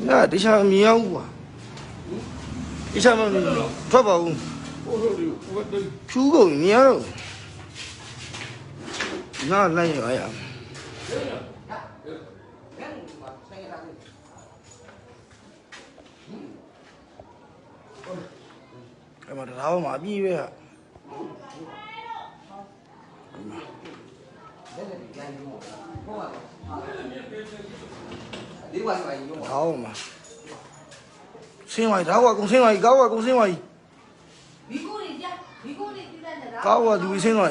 啊，这下没有啊，这下嘛，抓包，出口没有，那来呀呀。哎妈，这老妈逼呗！老嘛，生活老啊，共生活高啊，共生活高啊，就会生活。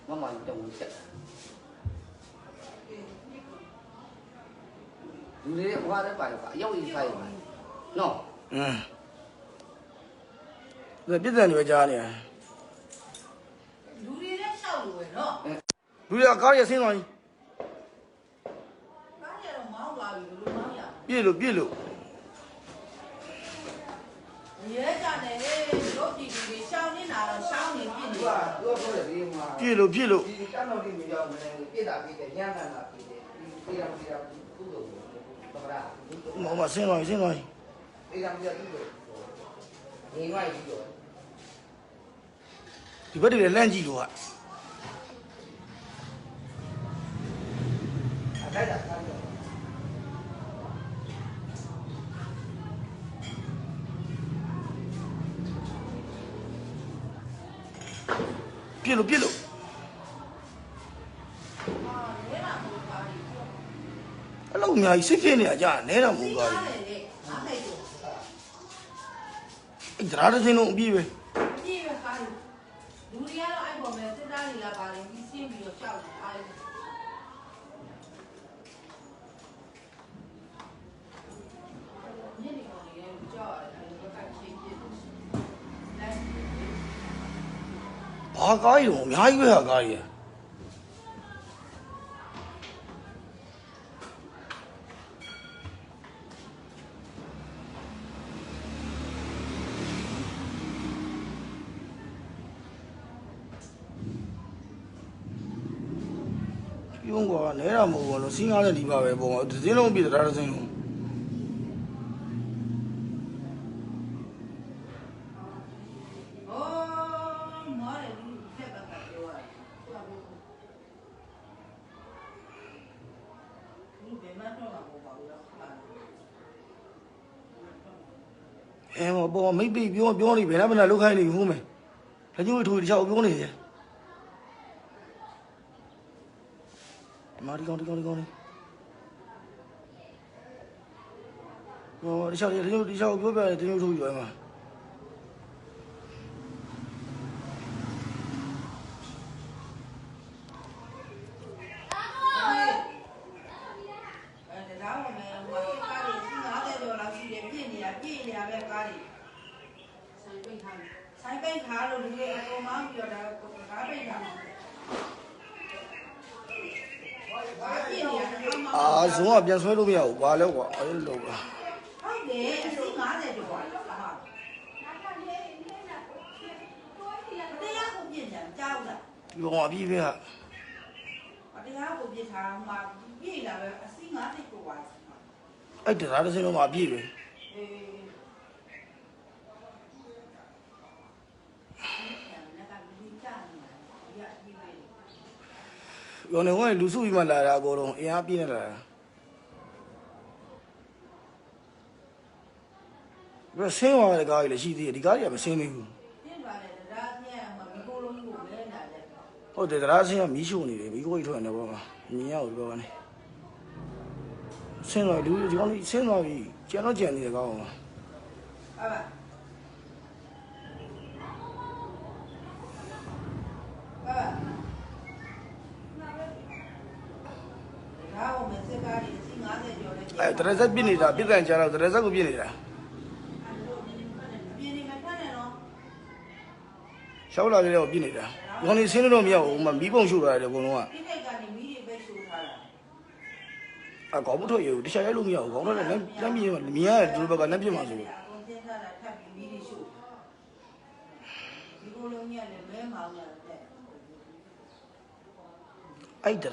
妈妈don't get. 你这话得办法，有一才有，no。嗯，那别在你们家呢。路上搞点生活。别路别路。别路别路。妈妈生活生活。ဒီဘက်တွေလည်းလန့်ကြည့်လို့อ่ะပြစ်လို့ပြစ်လို့အဲ့လိုအများကြီးစစ်ဖြစ်နေတာကြာနဲတော့မဟုတ်ပါဘူးအဲ့ဒါရတဲ့စင်းလုံးအပြည့်ပဲလူတွေကတော့အဲ့ပေါ်မှာစစ်သားတွေလာပါတယ်ပြီးရှင်းပြီးတော့ရှောက်တယ်အားညနေကောင်တွေလည်းကြောက်ရတယ်အဲ့ဘက်ကချင်းပြစ်လို့ဘာကားကြီးတော့အများကြီးပဲဟာကားကြီးပြုံးကွာနဲတာမဟုတ်ဘူးလို့စီးကားတဲ့ဒီပါပဲပုံမှာဒီစင်းလုံးပြည့်တာတစ်စင်းလုံးပေါ်မိတ်ပိပြောနေဘယ်နဲ့လောက်ခိုင်းနေဘူးမယ်လက်ညှိုးထိုးတခြားပြောနေတယ်မာဒီကောင်နေဟောတခြားလက်ညှိုးပြောပြတယ်လက်ညှိုးထိုးပြီးသွားမှာဆိုင်ပိတ်ခါလို့လူတွေအကုန်မှပြီးတော့ဒါကားပိတ်တာအာဇုံကပြန်ဆွဲလို့မရဘူးဘာလဲကွာအဲ့လိုပါဟုတ်တယ်အစီ50ကျော်ပါတရားကိုပြင်ကြကြောက်လားဒီကောင်အပြီးပဲဟာတရားကိုပြင်ထားမှာပြေးလာပဲအစီ50ကျော်ပါအဲ့တရားတစ်စင်းလုံးမှာပြေးပဲရောနေဝင်လူစုပြီးမှလာတာအကုန်လုံးအင်အားပြည့်နေလာတာဘယ်ဆင်းသွားတဲ့ကားကြီးလည်းရှိသေးတယ်ဒီကားကြီးကမဆင်းသေးဘူးပြင်းသွားတယ်တရားဆင်းမှာမီကိုလုံးကိုလဲလာတယ်ဟုတ်တယ်တရားဆင်းကမီးရှို့နေတယ်မီးကိုကြီးထွက်နေတော့မှာမြင်ရဘူးတော့ကနေဆင်းသွားလူဒီကောင်ကြီးဆင်းသွားပြီကျန်တော့ကျန်နေတယ်ကောင်းအောင်ဟုတ်ပါအဲ့တရဇက်ပြနေတာပြတဲ့ကြတော့တရဇက်ကိုပြနေတာပြနေမှာဖတ်နေတော့ရှောက်လာကြတော့ပြနေတာဒီကောင်လေးဆင်းလို့မရဘူးမီးပုံရှို့လာတယ်အကုန်လုံးကပြတဲ့ကနေမီးတွေပဲရှို့ထားတာအကောင်မထွက်ရဘူးတခြားရိုက်လို့မရဘူးကောင်တော့လည်းမြင်ရတယ်ဒီဘက်ကလက်ပြမှာဆိုလို့အကုန်ဆင်းထားတာထပ်ပြီးမီးတွေရှို့ဒီလိုလုံးကြီးကလည်းမဲမောင်းရတယ် အဲ့တ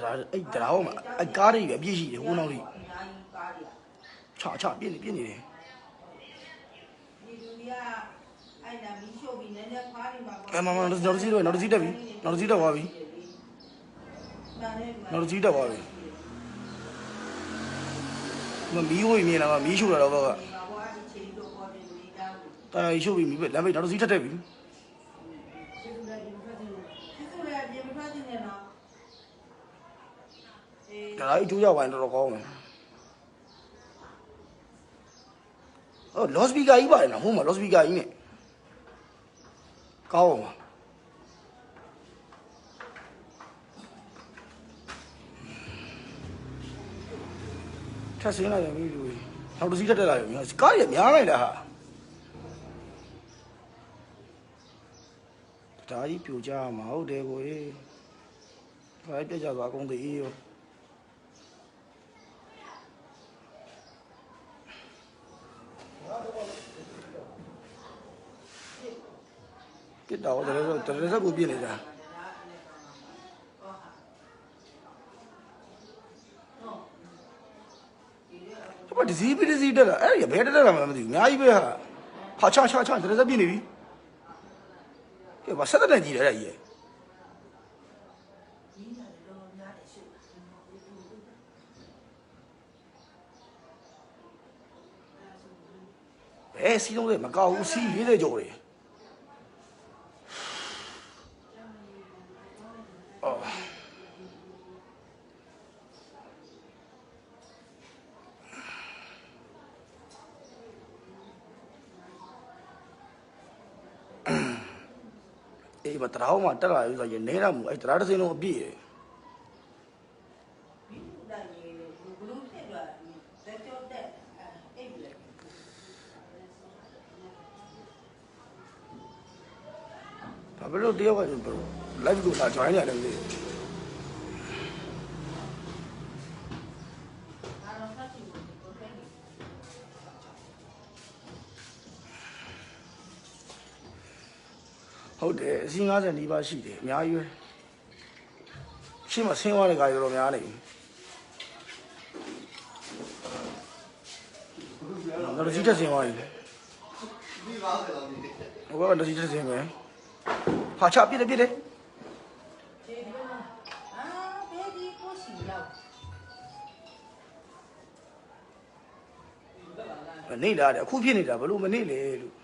ရာဟောမှာအဲ့ကားတွေပဲအပြည့်ရှိတယ်ဟိုနောက်လေးချပြည့်နေတယ်မနောက်တစ်စီးတော့နောက်တစ်စီးတက်ပြီနောက်တစ်စီးတက်သွားပြီနောက်တစ်စီးတက်သွားပြီမီးဝိမြင်လာမီးရှို့လာတော့ဘောကတာရီရှို့ပြီးမီးပဲလမ်းပိတ်နောက်တစ်စီးတက်ပြီဒါလိုက်ကျိုးရဝိုင်းတော့ကောင်းတယ်လော့စပီကာကြီးပါတယ်နော်ဟိုမှာလော့စပီကာကြီးနဲ့ကောင်းပါထပ်ဆင်းလာတယ်မင်းတို့နောက်တစ်စီးတက်လာတယ်များကားရများလိုက်တာဟာဒါကြီးပြိုကြမှာဟုတ်တယ်ကိုကြီးဒါပြက်ကြသွားအကုန်သေးရောပြစ်တော့တရစက်ကိုပြစ်နေတာဘာဒီစီတက်လာအဲ့ရဘယ်တက်လာမှမသိဘူးအများကြီးပဲဟာချတရစက်ပြစ်နေပြီကဲဘာဆက်တက်ကြီးတယ်အဲ့ကြီးစီလုံးတွေမကောက်ဘူးစီ40ကျော်တယ်အေးမတရာမှာတက်လာပြီဆိုရင်နေရမှုအဲ့တရာတစ်စင်းလုံးအပြည့်ရယ်ဘာလို့တယောက်က live ကိုလာ join ရတယ်မသိဟုတ်တယ်အစီ50နီးပါးရှိတယ်အများကြီးပဲရှင်းမဆင်းသွားတဲ့ခါကျတော့များနေပြီနောက်တစ်စီးတက်ဆင်းသွားပြီဟိုကတစ်စီးတက်ဆင်းမယ်ဟာချပြစ်တယ်နေလာတယ်အခုဖြစ်နေတာဘလို့မနေလေလို့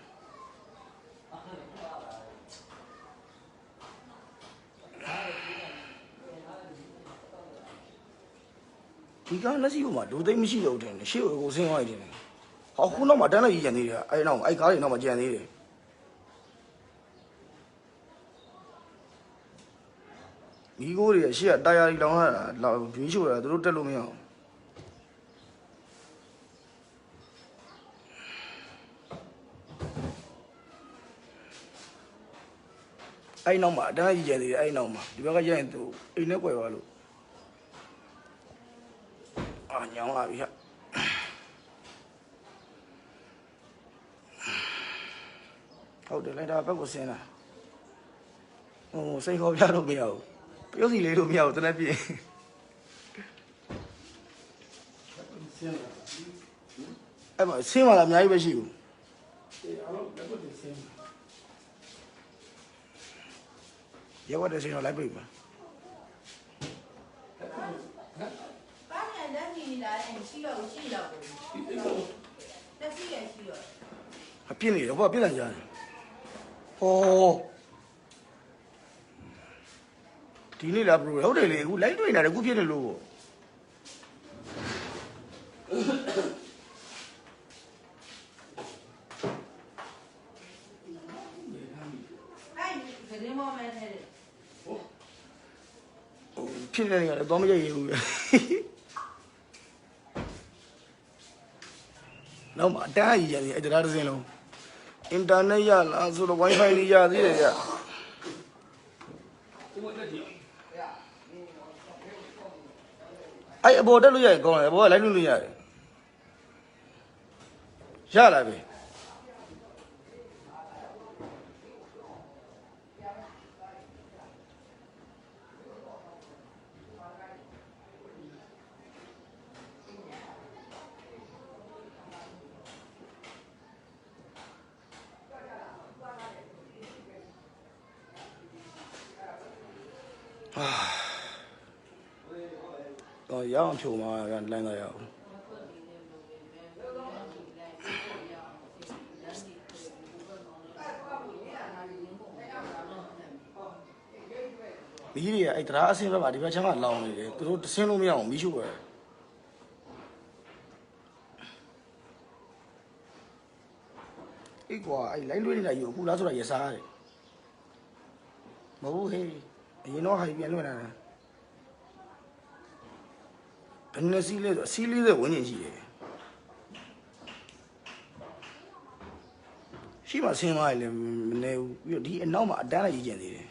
ဒီကလက်ရှိမှာလူသိမ်းမရှိတော့တယ်ရှေ့ကိုဆင်းသွားတယ်ဟောခုနောက်မှာတန်းလိုက်ကြံသေးတယ်အဲ့နောက်အဲ့ကားတွေနောက်မှာကြံသေးတယ်မီးကိုတွေရှေ့ကတာယာကြီးလောင်းလာတာရွေးချို့တာသူတို့တက်လို့မရအောင်အဲ့နောက်မှာတန်းကြီးကြံသေးတယ်အဲ့နောက်မှာဒီဘက်ကရရင်သူအိမ်နဲ့ကွယ်သွားလို့ညောင်းလာပြီဟာဟုတ်တယ်လိုက်တာဘက်ကိုဆင်းလာစိတ်ခေါ်ပြလို့မရဘူးပြုတ်စီလေးလို့မရဘူးတနက်ပြင်းအဲ့မှာဆင်းလာတာအများကြီးပဲရှိဘူးရက်ဝတ်တဲ့ဆင်းတော့လိုက်ပြီပါပြင်းနေတယ်ဘာပြင်းလာကြတယ်ဟောဒီနေ့လားဘရိုဟုတ်တယ်လေအခုလိုက်တွေ့နေတယ်အခုပြင်းနေလို့ဖြစ်နေတယ်တော့မရရဘူးနောက်မှာအတန်းကြီးရတယ်အဲ့ဒါတစ်စင်းလုံးအင်တာနက်ရလားဆိုတော့ wifi လေးရသေးတယ်ရအဲ့အပေါ်တက်လို့ရရင်ကောင်းတယ်အပေါ်ကလိုက်လို့ရတယ်ရလာပြီ တော့ရအောင်ဖြိုမှာလမ်းတော့ရအောင်မီးတွေကအဲ့တရားအဆင်းဘက်မှာဒီဘက်ချမ်းကလောင်နေတယ်သူတို့ဆင်းလို့မရအောင်မီးရှို့ပဲအေးကွာအဲ့လိုင်းလွှဲနေတာယူအခုလားဆိုတာရစားရတယ်မဟုတ်ဟေးအရင်တော့ဟိုင်ပြန်လွှဲနေတာဘယ်နဲ့စီးလေးတဲ့ဝင်နေရှိတယ်ရှိမှဆင်းသွားရင်လည်းမနေဘူးပြီးတော့ဒီအနောက်မှာအတန်းလိုက်ကြီးကျင်သေးတယ်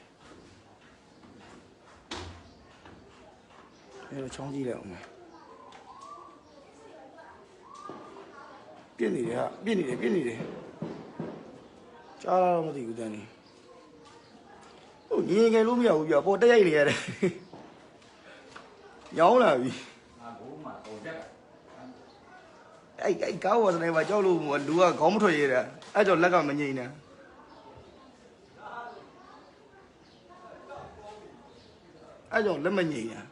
အဲ့တော့ချောင်းကြည့်လိုက်အောင်ပြစ်နေတယ်ဟာပြစ်နေတယ်ကြားတော့မသိဘူးတန်းနေဟိုငင်လို့မရဘူးပြပေါ်တက်ရိုက်နေရတယ်ရောင်းလာပြီအဲ့ကားဝါစနေမှာကြောက်လို့လူကခေါင်းမထွက်ရတာအဲ့ကြောင့်လက်ကမငိမ့်နဲ့အဲ့ကြောင့်လက်မငိမ့်ညာ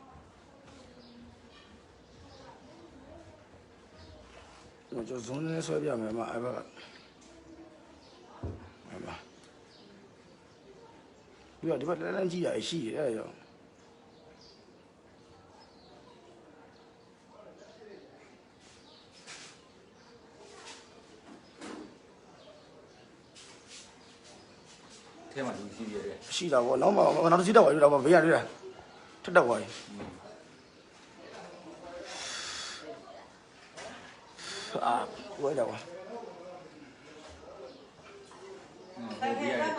ကျွန်တော်ဇွန်နဲ့ဆွဲပြမယ်မှာအဲ့ဘက်ပြီးတော့ဒီဘက်လမ်းကြည့်ရရှိတယ်အဲ့ကြောင့်ထဲမှာလူရှိရတယ်ရှိတာပေါ့နောက်တစ်စီးတော့ပြီးတော့ဘေးရတွေ့တာထက်တော့ပါပြီအာဝဲတော့ပါဒီရတယ်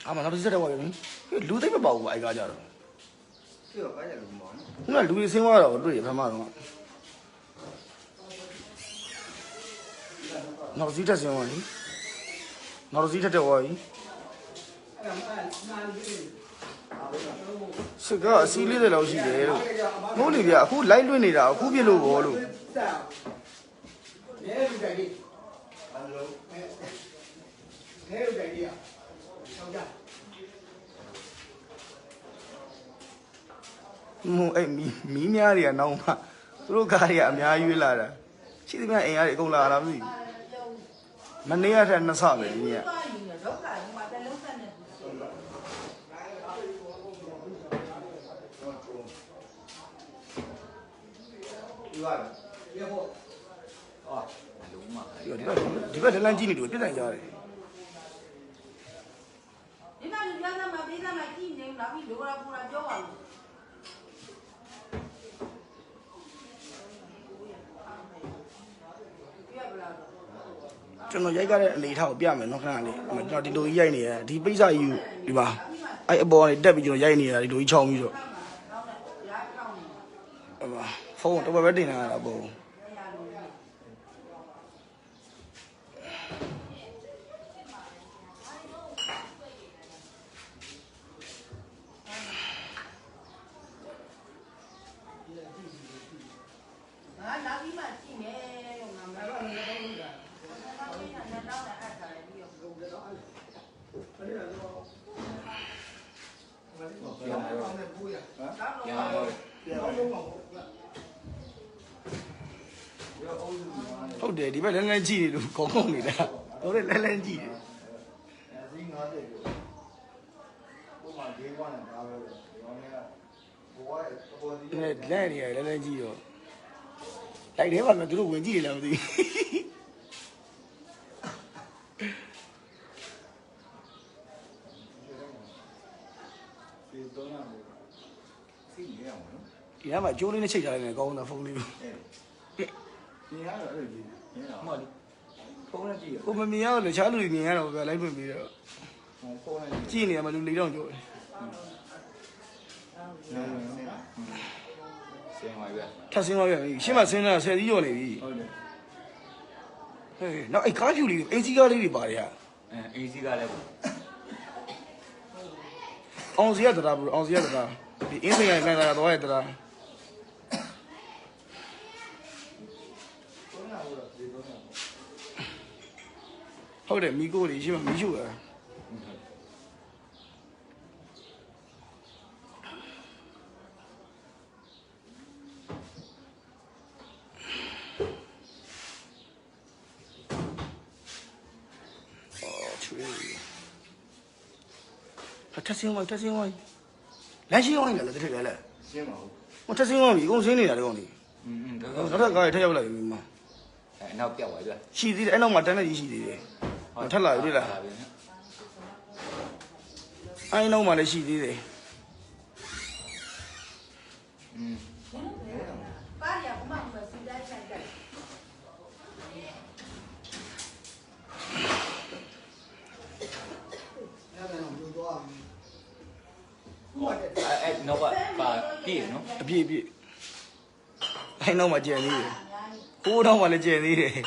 အာမနောက်တစ်စီးတော့ပါပြီလူသိမ့်မပေါ့ဘူးအဲ့ကားကြတော့ဒီတော့ကားရလို့မပေါ့နော်ခုနလူကြီးဆင်းသွားတော့တွေ့ရဖမ်းမတော့နောက်တစ်စီးတက်ဆင်းသွားပြီနောက်တစ်စီးတက်တော့ပြီစစ်ကအစီး40လောက်ရှိတယ်လို့မဟုတ်လေဗျအခုလိုက်လွှင့်နေတာအခုပြစ်လို့ဘောလို့ရဲလူတိုင်လေးဘာလို့ရဲလူတိုင်လေးอ่ะဆောင်းကြမအဲ့မီးများတွေကနောက်မှသူတို့ကားတွေကအများကြီးရွေးလာတာရှိသမျှအိမ်ရတွေအကုန်လာတာမသိဘူးမနေ့ကတည်းကနှစ်ဆပဲဒီနေ့ကဒီဘက်လမ်းကြည့်နေလို့ပြစ်နိုင်ကြတယ်ဒီမှာလူပြောသားမှာပေးသားမှာကြည့်နေတော့ပြီးလိုရာပူရာပြောပါဦးကျွန်တော်ရိုက်ကြတဲ့အနေထားကိုပြမယ်နော်ခဏလေးကျွန်တော်ဒီလိုကြီးရိုက်နေရဒီပိတ်စယူဒီပါအဲ့အပေါ်ကနေတက်ပြီးကျွန်တော်ရိုက်နေတာဒီလိုကြီးချောင်းပြီးတော့ဖုန်းတော့ပဲတင်လာတာပေါ့ဟုတ်တယ်ဒီဘက်လန်းကြည့်နေလို့ခေါင်းခေါင်းနေတာတော့လန်းကြည့်တယ်စီး90ကိုပုံမှန်ဒေးဝါနဲ့ဒါပဲဒီကောင်ကဘဝရဲ့ပေါ်စီလန်းနေရလန်းကြည့်တော့လိုက်တယ်ပါမသူတို့ဝင်ကြည့်နေလားမသိဒီတော့နာစီးနေရအောင်နော်ဒီကမှာကျိုးလေးနဲ့ချိတ်ထားတယ်ကောင်းတာဖုန်းလေးကိုနေရတော့အဲ့ဒီနေရမှဒီဖုန်းနဲ့ကြည့်ရကိုမမြင်ရလို့ချားလူတွေမြင်ရတော့ဗျာလိုက်ဖွင့်ပြီးတော့ဖုန်းနဲ့ကြည့်နေရမှာလူ၄တောင်ကျော်တယ်ဆင်းသွားပြီထပ်ဆင်းသွားပြီရှင်းမဆင်းတာ10စီးကျော်နေပြီဟုတ်တယ်ဟေးနောက်အဲ့ကားဖြူလေးအင်စီကားလေးတွေပါတယ်ဟာအေးစီကားလည်းပေါ့အောင်စီရတရာဘူးအောင်စီရတရာဒီအင်းစိန်ကကန်လာတော့ရတရာ ဟုတ်တယ်မိကိုလေးရှိမှမိရှို့ရထက်စင်းဝိုင်းလမ်းရှင်းဝိုင်းလည်းတစ်ထက်လဲ ရှင်းပါဦး ဟိုထက်စင်းဝိုင်းပြီအကုန်စင်းနေတာလေကောင်ကြီးနောက်ထပ်ကားရထက်ရောက်လာပြီမ နောက်ပြောက်သွားပြီ ရှိသေးတယ်အဲ့နောက်မှာတန်းနေကြီးရှိသေးတယ်ထက်လာပြီလားအဲ့နောက်မှာလည်းရှိသေးတယ် ကားရကမှမစီတိုင်းဆိုင်တယ် အဲ့နောက်ကပါပြည့်နော် အပြည့်အဲ့နောက်မှာကျန်သေးတယ်ဟိုးနောက်မှာလည်းကျန်သေးတယ်အဲ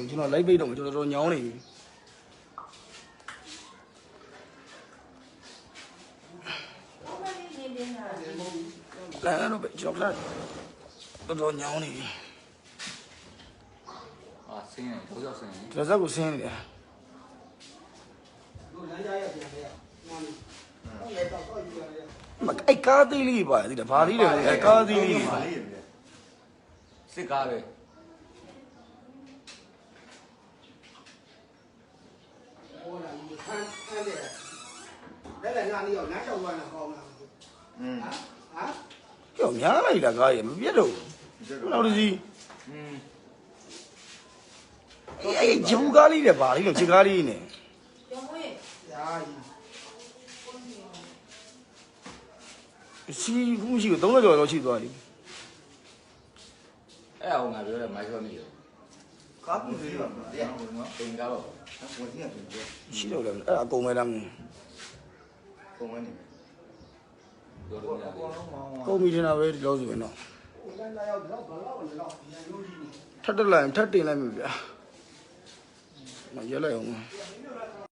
့ကျွန်တော်လိုက်ပိတ်တော့ကျွန်တော်ညောင်းနေပြီလာတော့ပဲကျွန်တော်တော်ညောင်းနေပြီ အာဆင်းတယ်တော့ဆင်းတယ် ဒီဇက်ကိုဆင်းနေတယ်အဲ့ကားသေးလေးပါဒီလားဘာသေးလဲအဲ့ကားသေးလေး ပါလေးရပြီ စစ်ကားပဲ ကြောက်များလိုက်လားကားရမပြတ်တော့ဘူးနောက်တစ်စီးအဲ့ဂျူကားလေးတွေပါလေးတော့ခြေကားလေးနဲ့ ကျော်မွေး စီးခုရှိတော့30ကျော်တော့ရှိသွားပြီ အဲ့ဟိုငါပြောတယ်မိုက်ဆွဲမိတယ် ကားပူသေးပါမလားတရား နော်တင်ကားတော့ ဝင်ကြည့်ရတယ် ရှိတော့လည်းအဲ့အကုန်ပဲလား ပုံမှန်နေ ပြောလို့ရတယ် ကုန်ပြီထင်တာပဲဒီလိုဆိုရင်တော့ထပ်တက်လိုက်ထပ်တင်လိုက်ပြီဗျာမရက်လိုက်အောင်